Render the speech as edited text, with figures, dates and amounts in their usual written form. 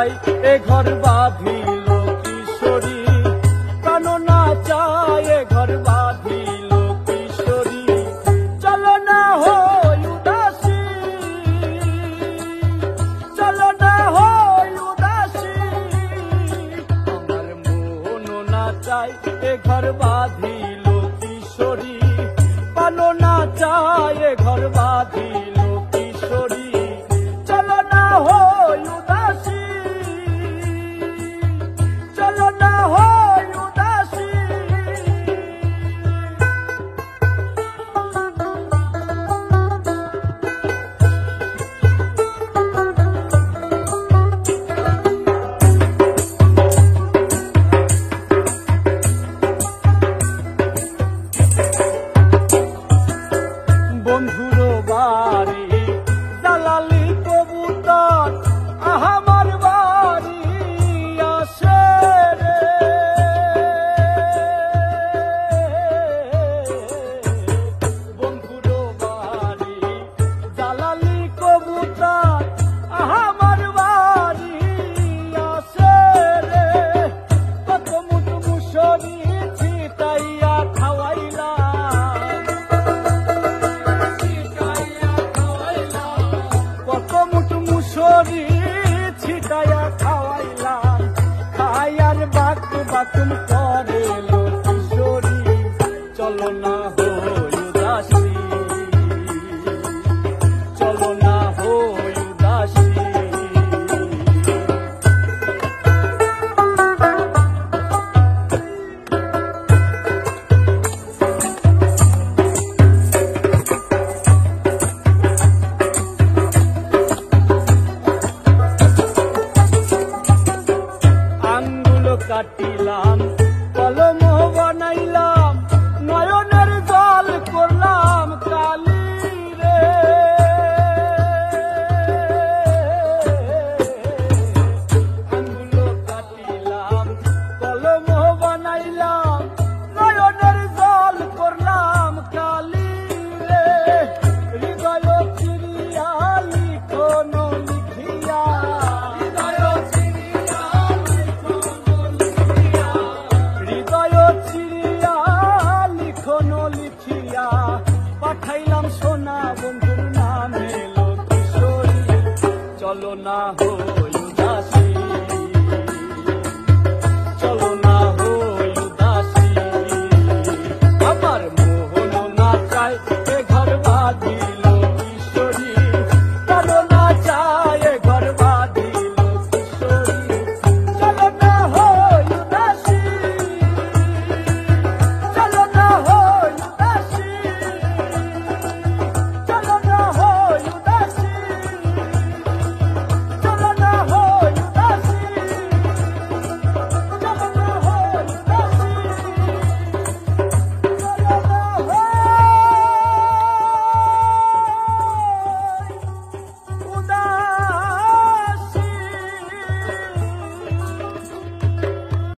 চাই এ ঘর বাঁধিল কিশোরী, প্রাণ না চাই এ ঘর বাঁধিল কিশোরী। চলো না হই উদাসী, চলো না হই উদাসী, আমার মন না চাই এ ঘর বাঁধিল কিশোরী, প্রাণ না চাই এ ঘর বাঁধিল কিশোরী। চলো না হই উদাসী, চলো না হই উদাসী। বন্ধুর বাড়ি দালালি কবুতর আমার বাড়ি আসে রে, বন্ধুর বাড়ি দালালি কবুতর আমার বাড়ি আসে রে। কত মুঠ মুসরি ছিটাইয়া খাওয়াইলা, মুসরি ছিটাইয়া খাওয়াইলাম, খাইয়ার বাকুম করে কিশোরী। চলো না হই উদাসী, চলো না হই উদাসী। কাটিলাম কলম বানাইলাম, নয়নের জল করলাম কালি রে। আঙ্গুল কাটিলাম কলম বানাইলাম, নয়নের জল করলাম কালি রে। হৃদয় চিরিয়া লিখন লিখিয়া, লিখিয়া পাঠাইলাম সোনা বন্ধুর নামে কিশোরী। চলো না হই